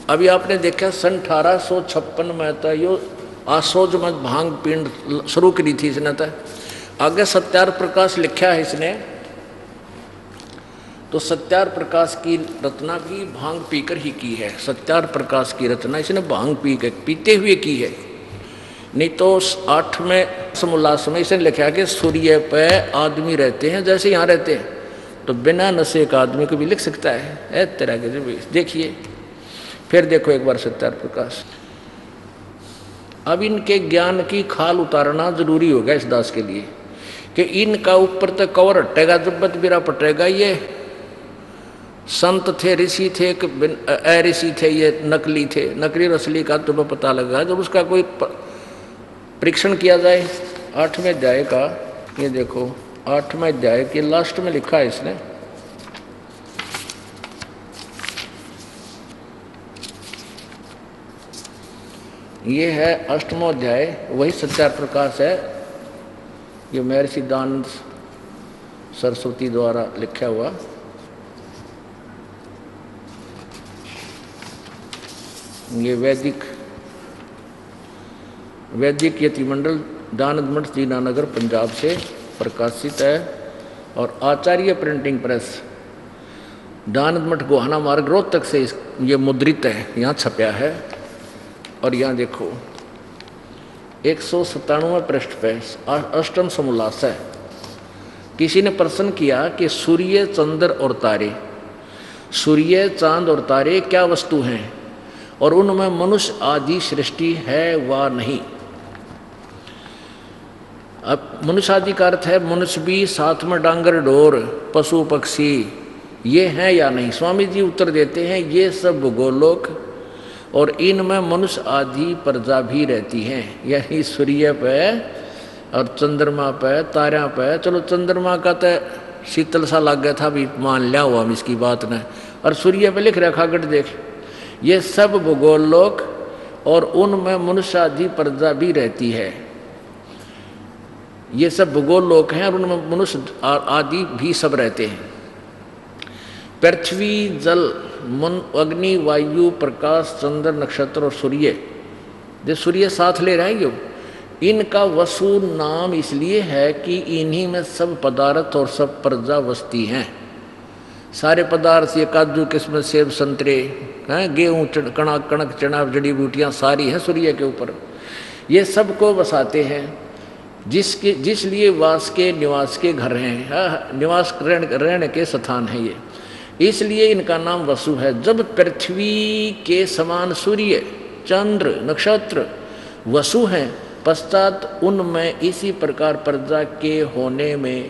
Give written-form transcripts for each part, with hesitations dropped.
अभी आपने देखा सन 1856 में तो यो आसोज में भांग पीण शुरू करी थी इसने। तो आगे सत्यार प्रकाश लिखा है इसने, तो सत्यार प्रकाश की रचना भी भांग पीकर ही की है। सत्यार प्रकाश की रचना इसने भांग पीते हुए की है। नहीं तो 8वें समोल्लास में इसने लिखा कि सूर्य पे आदमी रहते हैं जैसे यहाँ रहते हैं, तो बिना नशे का आदमी को भी लिख सकता है तरह के। देखिए फिर देखो एक बार सत्यार प्रकाश। अब इनके ज्ञान की खाल उतारना जरूरी होगा इस दास के लिए कि इनका ऊपर तक कवर हटेगा जब्बत बिरा पटेगा। ये संत थे, ऋषि थे, ऋषि थे, ये नकली थे, नकली और असली का तुम्हें पता लगा जब उसका कोई परीक्षण किया जाए। 8वें अध्याय का ये देखो, 8वें अध्याय के लास्ट में लिखा है इसने, ये है 8वां अध्याय, वही सत्यार प्रकाश है। ये महर्षि दानंद सरस्वती द्वारा लिखा हुआ। ये वैदिक यतिमंडल दानंद मठ दीनानगर पंजाब से प्रकाशित है और आचार्य प्रिंटिंग प्रेस दानंद मठ गोहाना मार्ग रोहतक से ये मुद्रित है, यहाँ छपया है। और यहाँ देखो 197वें पृष्ठ पे 8वां समोल्लास है। किसी ने प्रश्न किया कि सूर्य, चंद्र और तारे, सूर्य, चांद और तारे क्या वस्तु हैं और उनमें मनुष्य आदि सृष्टि है व नहीं। अब मनुष्य आदि का अर्थ है मनुष्य भी, साथ में डांगर डोर, पशु पक्षी, ये हैं या नहीं। स्वामी जी उत्तर देते हैं ये सब भूगोलोक और इनमें मनुष्य आदि प्रजा भी रहती हैं। यानी सूर्य पे और चंद्रमा पे, तारा पे, चलो चंद्रमा का तो शीतल सा लग गया था, भी मान लिया हुआ हम इसकी बात ने, और सूर्य पे लिख रखा गट देख, ये सब भूगोल लोक और उनमें मनुष्य आदि प्रजा भी रहती है। ये सब भूगोल लोक हैं और उनमें मनुष्य आदि भी सब रहते हैं। पृथ्वी, जल, मन, अग्नि, वायु, प्रकाश, चंद्र, नक्षत्र और सूर्य, जो सूर्य साथ ले रहे हैं, इनका वसु नाम इसलिए है कि इन्हीं में सब पदार्थ और सब प्रजा वसती हैं। सारे पदार्थ ये काजू, किस्मत, सेब, संतरे हैं, गेहूँ, कणक, चना, जड़ी बूटियाँ सारी हैं सूर्य के ऊपर। ये सबको बसाते हैं, जिसलिए वास के निवास के घर हैं, निवास रहने के स्थान हैं ये, इसलिए इनका नाम वसु है। जब पृथ्वी के समान सूर्य, चंद्र, नक्षत्र वसु हैं, पश्चात उनमें इसी प्रकार प्रजा के होने में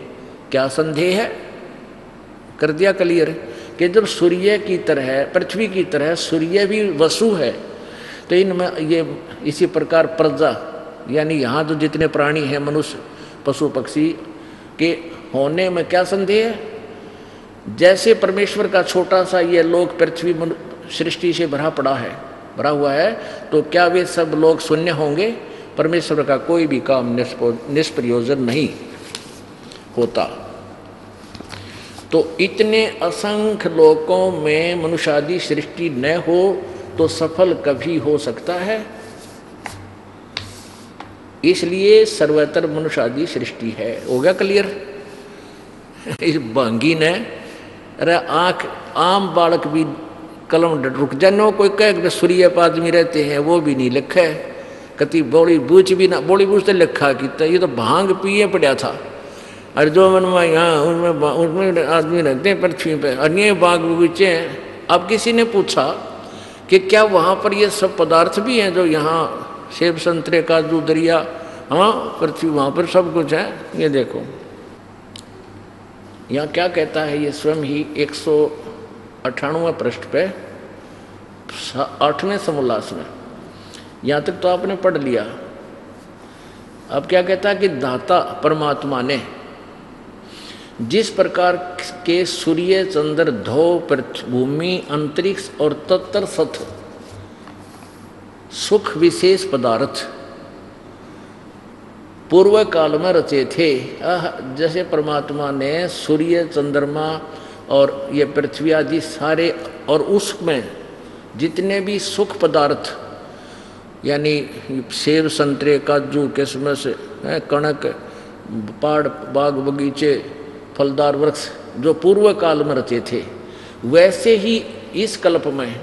क्या संदेह है। कर दिया क्लियर कि जब सूर्य की तरह, पृथ्वी की तरह सूर्य भी वसु है, तो इनमें ये इसी प्रकार प्रजा, यानी यहाँ जो जितने प्राणी हैं, मनुष्य, पशु, पक्षी के होने में क्या संदेह है। जैसे परमेश्वर का छोटा सा ये लोक पृथ्वी सृष्टि से भरा हुआ है, तो क्या वे सब लोग शून्य होंगे। परमेश्वर का कोई भी काम निष्प्रयोजन नहीं होता। तो इतने असंख्य लोकों में मनुष्यादि सृष्टि न हो तो सफल कभी हो सकता है। इसलिए सर्वत्र मनुष्यादि सृष्टि है। हो गया क्लियर। इस भांगी ने, अरे आंख आम बालक भी कलम रुक जानो, कोई कह सूर्य पर आदमी रहते हैं वो भी नहीं लिखा है, कति बोली बूझ भी ना, बोली बूझ तो लिखा कि ये तो भांग पिए पड़ा था। और जो मन में यहाँ उसमें आदमी रहते हैं पृथ्वी पे, अन्य बाग बगीचे हैं। अब किसी ने पूछा कि क्या वहाँ पर ये सब पदार्थ भी हैं जो यहाँ सेब, संतरे, काजू, दरिया, हाँ पृथ्वी वहाँ पर सब कुछ है। ये देखो यहाँ क्या कहता है, ये स्वयं ही 198वें पृष्ठ पे 8वें समोल्लास में। यहाँ तक तो आपने पढ़ लिया। अब क्या कहता है कि दाता परमात्मा ने जिस प्रकार के सूर्य, चंद्र, ध्रुव, पृथ्वी, भूमि, अंतरिक्ष और तत्तर सत सुख विशेष पदार्थ पूर्व काल में रचे थे, जैसे परमात्मा ने सूर्य, चंद्रमा और ये पृथ्वी आदि सारे और उसमें जितने भी सुख पदार्थ यानी सेब संतरे काजू किशमिश कणक पहाड़ बाग बगीचे फलदार वृक्ष जो पूर्व काल में रचे थे, वैसे ही इस कल्प में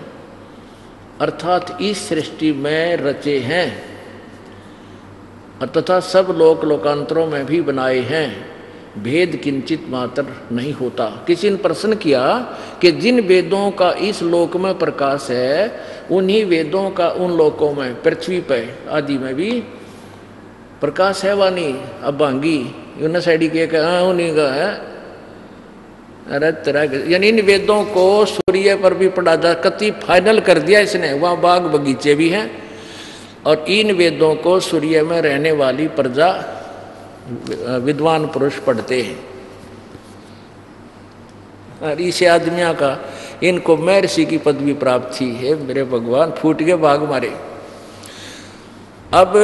अर्थात इस सृष्टि में रचे हैं तथा सब लोक लोकांतरों में भी बनाए हैं। भेद किंचित मात्र नहीं होता। किसी ने प्रश्न किया कि जिन वेदों का इस लोक में प्रकाश है उन्हीं वेदों का उन लोकों में पृथ्वी पर आदि में भी प्रकाश है वानी अब भांगी यून साइडी के उन्हीं का है। अरे तरह यानी इन वेदों को सूर्य पर भी पढ़ा जा कति फाइनल कर दिया इसने। वहाँ बाग बगीचे भी हैं और इन वेदों को सूर्य में रहने वाली प्रजा विद्वान पुरुष पढ़ते हैं। और इस आदमियों का इनको महर्षि की पदवी प्राप्त थी। है मेरे भगवान, फूट के भाग मारे। अब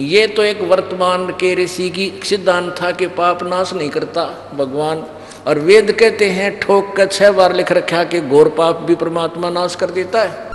ये तो एक वर्तमान के ऋषि की सिद्धांत था कि पाप नाश नहीं करता भगवान, और वेद कहते हैं ठोक कर 6 बार लिख रखा कि घोर पाप भी परमात्मा नाश कर देता है।